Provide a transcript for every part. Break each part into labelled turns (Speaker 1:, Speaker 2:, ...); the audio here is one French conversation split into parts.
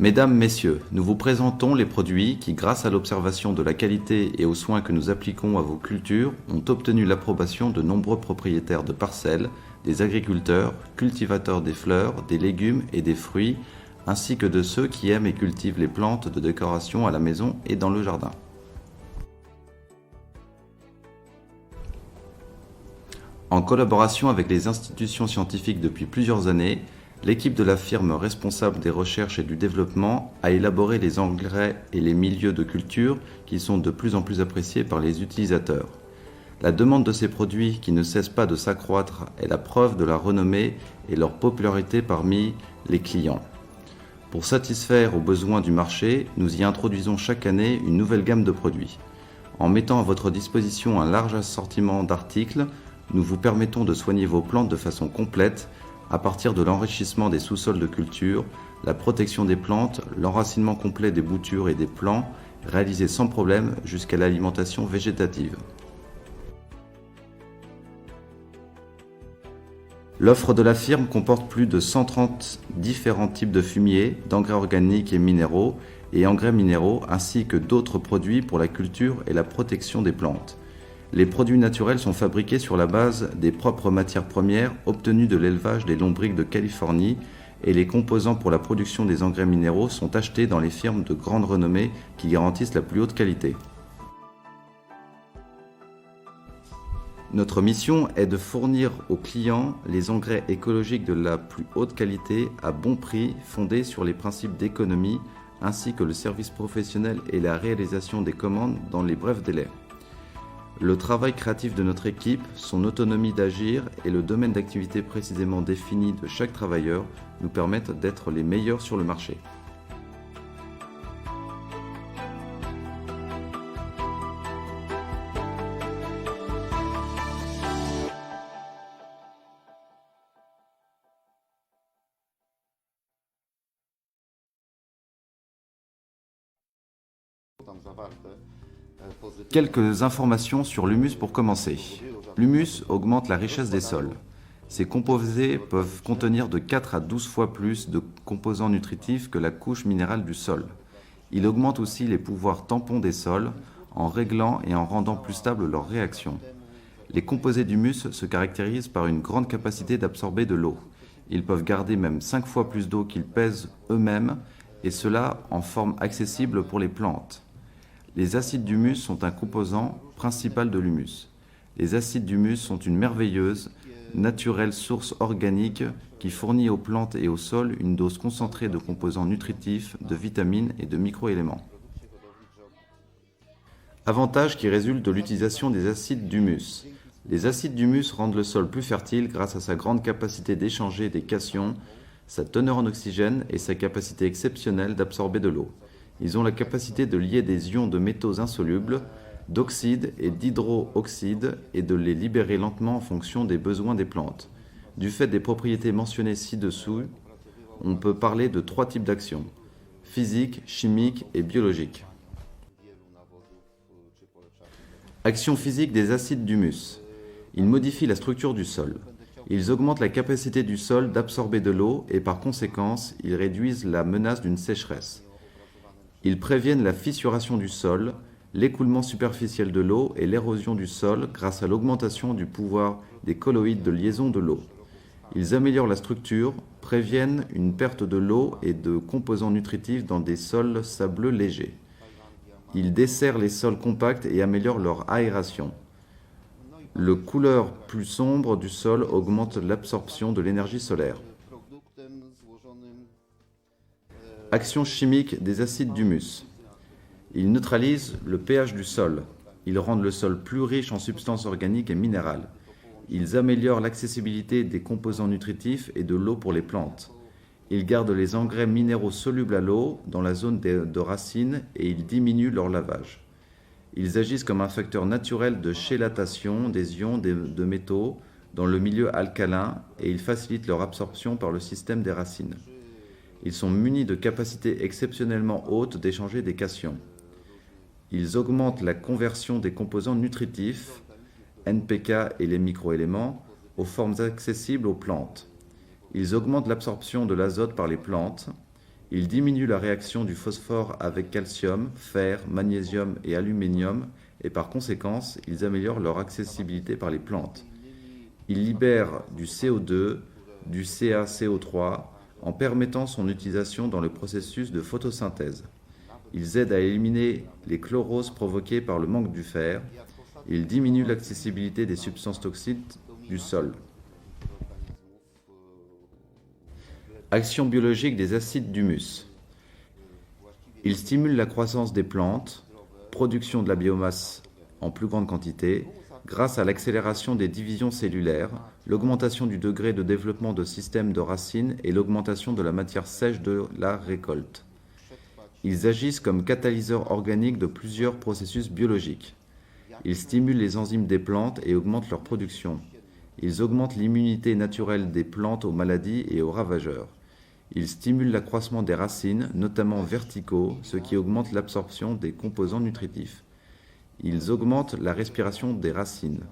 Speaker 1: Mesdames, Messieurs, nous vous présentons les produits qui, grâce à l'observation de la qualité et aux soins que nous appliquons à vos cultures, ont obtenu l'approbation de nombreux propriétaires de parcelles, des agriculteurs, cultivateurs des fleurs, des légumes et des fruits, ainsi que de ceux qui aiment et cultivent les plantes de décoration à la maison et dans le jardin. En collaboration avec les institutions scientifiques depuis plusieurs années, l'équipe de la firme responsable des recherches et du développement a élaboré les engrais et les milieux de culture qui sont de plus en plus appréciés par les utilisateurs. La demande de ces produits qui ne cesse pas de s'accroître est la preuve de la renommée et leur popularité parmi les clients. Pour satisfaire aux besoins du marché, nous y introduisons chaque année une nouvelle gamme de produits. En mettant à votre disposition un large assortiment d'articles, nous vous permettons de soigner vos plantes de façon complète à partir de l'enrichissement des sous-sols de culture, la protection des plantes, l'enracinement complet des boutures et des plants, réalisé sans problème jusqu'à l'alimentation végétative. L'offre de la firme comporte plus de 130 différents types de fumiers, d'engrais organiques et minéraux et engrais minéraux, ainsi que d'autres produits pour la culture et la protection des plantes. Les produits naturels sont fabriqués sur la base des propres matières premières obtenues de l'élevage des lombrics de Californie et les composants pour la production des engrais minéraux sont achetés dans les firmes de grande renommée qui garantissent la plus haute qualité. Notre mission est de fournir aux clients les engrais écologiques de la plus haute qualité à bon prix fondés sur les principes d'économie ainsi que le service professionnel et la réalisation des commandes dans les brefs délais. Le travail créatif de notre équipe, son autonomie d'agir et le domaine d'activité précisément défini de chaque travailleur nous permettent d'être les meilleurs sur le marché. Quelques informations sur l'humus pour commencer. L'humus augmente la richesse des sols. Ces composés peuvent contenir de 4 à 12 fois plus de composants nutritifs que la couche minérale du sol. Il augmente aussi les pouvoirs tampons des sols en réglant et en rendant plus stable leur réaction. Les composés d'humus se caractérisent par une grande capacité d'absorber de l'eau. Ils peuvent garder même 5 fois plus d'eau qu'ils pèsent eux-mêmes et cela en forme accessible pour les plantes. Les acides d'humus sont un composant principal de l'humus. Les acides d'humus sont une merveilleuse, naturelle source organique qui fournit aux plantes et au sol une dose concentrée de composants nutritifs, de vitamines et de microéléments. Avantages qui résultent de l'utilisation des acides d'humus. Les acides d'humus rendent le sol plus fertile grâce à sa grande capacité d'échanger des cations, sa teneur en oxygène et sa capacité exceptionnelle d'absorber de l'eau. Ils ont la capacité de lier des ions de métaux insolubles, d'oxyde et d'hydrooxyde et de les libérer lentement en fonction des besoins des plantes. Du fait des propriétés mentionnées ci-dessous, on peut parler de 3 types d'actions: physique, chimique et biologique. Action physique des acides d'humus. Ils modifient la structure du sol. Ils augmentent la capacité du sol d'absorber de l'eau et par conséquence, ils réduisent la menace d'une sécheresse. Ils préviennent la fissuration du sol, l'écoulement superficiel de l'eau et l'érosion du sol grâce à l'augmentation du pouvoir des colloïdes de liaison de l'eau. Ils améliorent la structure, préviennent une perte de l'eau et de composants nutritifs dans des sols sableux légers. Ils desserrent les sols compacts et améliorent leur aération. Le couleur plus sombre du sol augmente l'absorption de l'énergie solaire. Action chimique des acides d'humus. Ils neutralisent le pH du sol. Ils rendent le sol plus riche en substances organiques et minérales. Ils améliorent l'accessibilité des composants nutritifs et de l'eau pour les plantes. Ils gardent les engrais minéraux solubles à l'eau dans la zone de racines et ils diminuent leur lavage. Ils agissent comme un facteur naturel de chélatation des ions de métaux dans le milieu alcalin et ils facilitent leur absorption par le système des racines. Ils sont munis de capacités exceptionnellement hautes d'échanger des cations. Ils augmentent la conversion des composants nutritifs, NPK et les microéléments, aux formes accessibles aux plantes. Ils augmentent l'absorption de l'azote par les plantes. Il diminue la réaction du phosphore avec calcium, fer, magnésium et aluminium et par conséquent, ils améliorent leur accessibilité par les plantes. Ils libèrent du CO2, du CaCO3 en permettant son utilisation dans le processus de photosynthèse. Ils aident à éliminer les chloroses provoquées par le manque du fer. Ils diminuent l'accessibilité des substances toxiques du sol. Action biologique des acides d'humus. Ils stimulent la croissance des plantes, production de la biomasse en plus grande quantité, grâce à l'accélération des divisions cellulaires, l'augmentation du degré de développement de systèmes de racines et l'augmentation de la matière sèche de la récolte. Ils agissent comme catalyseurs organiques de plusieurs processus biologiques. Ils stimulent les enzymes des plantes et augmentent leur production. Ils augmentent l'immunité naturelle des plantes aux maladies et aux ravageurs. Ils stimulent l'accroissement des racines, notamment verticaux, ce qui augmente l'absorption des composants nutritifs. Ils augmentent la respiration des racines.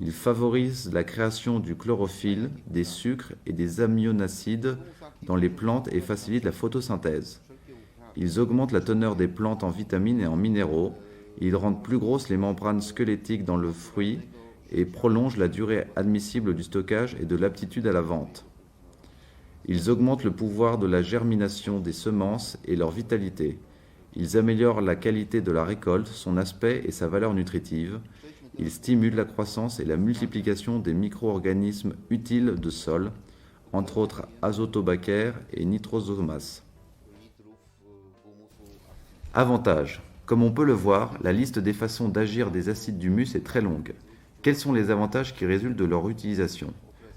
Speaker 1: Ils favorisent la création du chlorophylle, des sucres et des aminoacides dans les plantes et facilitent la photosynthèse. Ils augmentent la teneur des plantes en vitamines et en minéraux. Ils rendent plus grosses les membranes squelettiques dans le fruit et prolongent la durée admissible du stockage et de l'aptitude à la vente. Ils augmentent le pouvoir de la germination des semences et leur vitalité. Ils améliorent la qualité de la récolte, son aspect et sa valeur nutritive. Ils stimulent la croissance et la multiplication des micro-organismes utiles de sol, entre autres azotobactères et nitrosomas. Avantages. Comme on peut le voir, la liste des façons d'agir des acides d'humus est très longue. Quels sont les avantages qui résultent de leur utilisation ?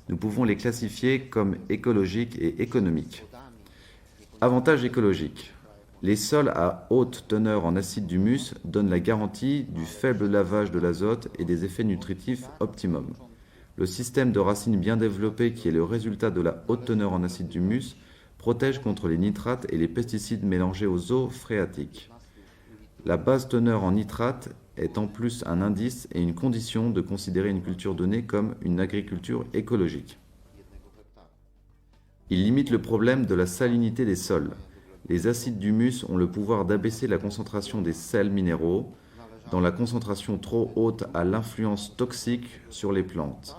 Speaker 1: Nous pouvons les classifier comme écologiques et économiques. Avantages écologiques. Les sols à haute teneur en acide d'humus donnent la garantie du faible lavage de l'azote et des effets nutritifs optimums. Le système de racines bien développé qui est le résultat de la haute teneur en acide d'humus protège contre les nitrates et les pesticides mélangés aux eaux phréatiques. La basse teneur en nitrates est en plus un indice et une condition de considérer une culture donnée comme une agriculture écologique. Il limite le problème de la salinité des sols. Les acides d'humus ont le pouvoir d'abaisser la concentration des sels minéraux, dont la concentration trop haute a l'influence toxique sur les plantes.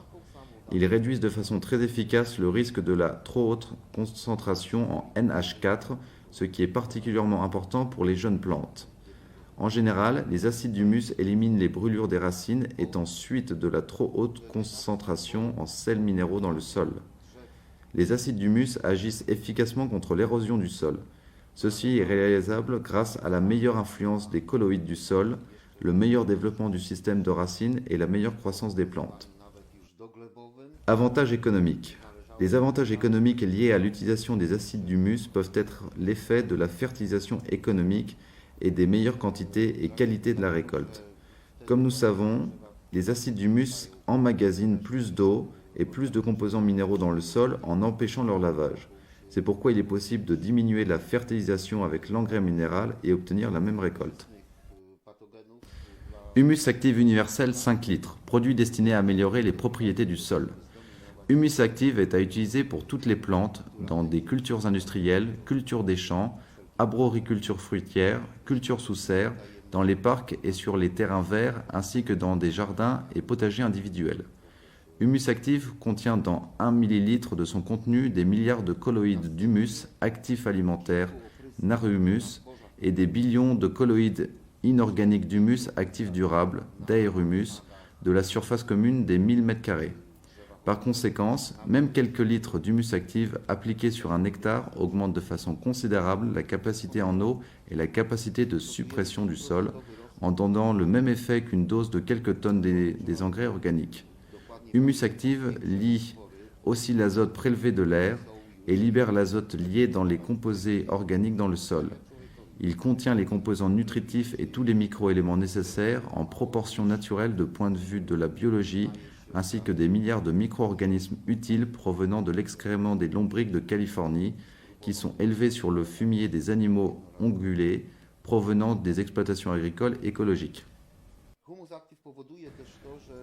Speaker 1: Ils réduisent de façon très efficace le risque de la trop haute concentration en NH4, ce qui est particulièrement important pour les jeunes plantes. En général, les acides d'humus éliminent les brûlures des racines étant suite de la trop haute concentration en sels minéraux dans le sol. Les acides d'humus agissent efficacement contre l'érosion du sol. Ceci est réalisable grâce à la meilleure influence des colloïdes du sol, le meilleur développement du système de racines et la meilleure croissance des plantes. Avantages économiques. Les avantages économiques liés à l'utilisation des acides d'humus peuvent être l'effet de la fertilisation économique et des meilleures quantités et qualités de la récolte. Comme nous savons, les acides d'humus emmagasinent plus d'eau et plus de composants minéraux dans le sol en empêchant leur lavage. C'est pourquoi il est possible de diminuer la fertilisation avec l'engrais minéral et obtenir la même récolte. Humus Active Universel 5 litres, produit destiné à améliorer les propriétés du sol. Humus Active est à utiliser pour toutes les plantes, dans des cultures industrielles, cultures des champs, arboriculture fruitière, culture sous serre, dans les parcs et sur les terrains verts, ainsi que dans des jardins et potagers individuels. Humus Active contient dans 1 ml de son contenu des milliards de colloïdes d'humus actifs alimentaires, narumus, et des billions de colloïdes inorganiques d'humus actifs durables, d'aérumus, de la surface commune des 1000 m². Par conséquent, même quelques litres d'humus active appliqués sur un hectare augmentent de façon considérable la capacité en eau et la capacité de suppression du sol, en donnant le même effet qu'une dose de quelques tonnes des engrais organiques. Humus Active lie aussi l'azote prélevé de l'air et libère l'azote lié dans les composés organiques dans le sol. Il contient les composants nutritifs et tous les microéléments nécessaires en proportion naturelle de point de vue de la biologie, ainsi que des milliards de micro-organismes utiles provenant de l'excrément des lombrics de Californie, qui sont élevés sur le fumier des animaux ongulés provenant des exploitations agricoles écologiques.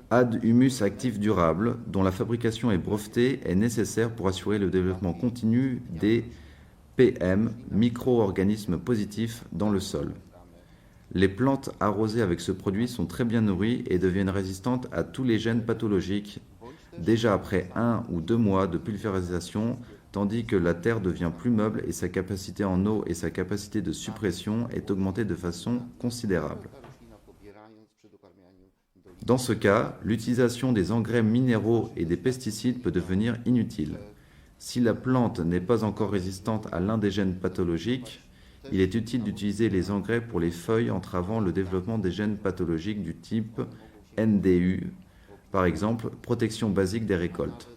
Speaker 1: Add Humus Active durable, dont la fabrication est brevetée, est nécessaire pour assurer le développement continu des PM, micro-organismes positifs dans le sol. Les plantes arrosées avec ce produit sont très bien nourries et deviennent résistantes à tous les gènes pathologiques déjà après 1 ou 2 mois de pulvérisation, tandis que la terre devient plus meuble et sa capacité en eau et sa capacité de suppression est augmentée de façon considérable. Dans ce cas, l'utilisation des engrais minéraux et des pesticides peut devenir inutile. Si la plante n'est pas encore résistante à l'un des gènes pathologiques, il est utile d'utiliser les engrais pour les feuilles entravant le développement des gènes pathologiques du type NDU, par exemple protection basique des récoltes.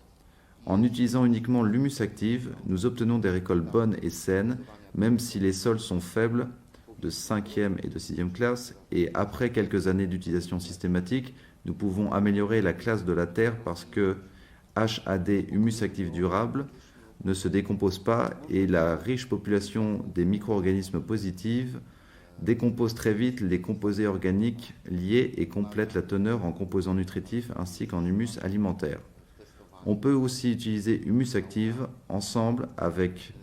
Speaker 1: En utilisant uniquement l'humus active, nous obtenons des récoltes bonnes et saines, même si les sols sont faibles de 5e et de 6e classe, et après quelques années d'utilisation systématique, nous pouvons améliorer la classe de la terre parce que HAD, humus actif durable, ne se décompose pas et la riche population des micro-organismes positifs décompose très vite les composés organiques liés et complète la teneur en composants nutritifs ainsi qu'en humus alimentaire. On peut aussi utiliser humus active ensemble avec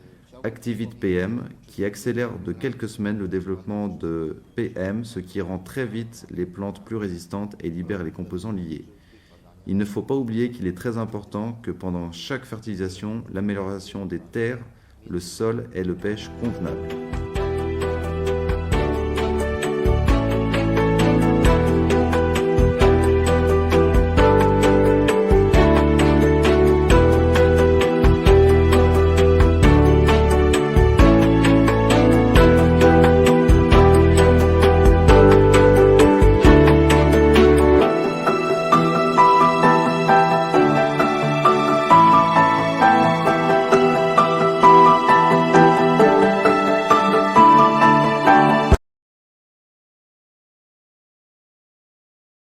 Speaker 1: Activite PM qui accélère de quelques semaines le développement de PM, ce qui rend très vite les plantes plus résistantes et libère les composants liés. Il ne faut pas oublier qu'il est très important que pendant chaque fertilisation, l'amélioration des terres, le sol et le pH convenable.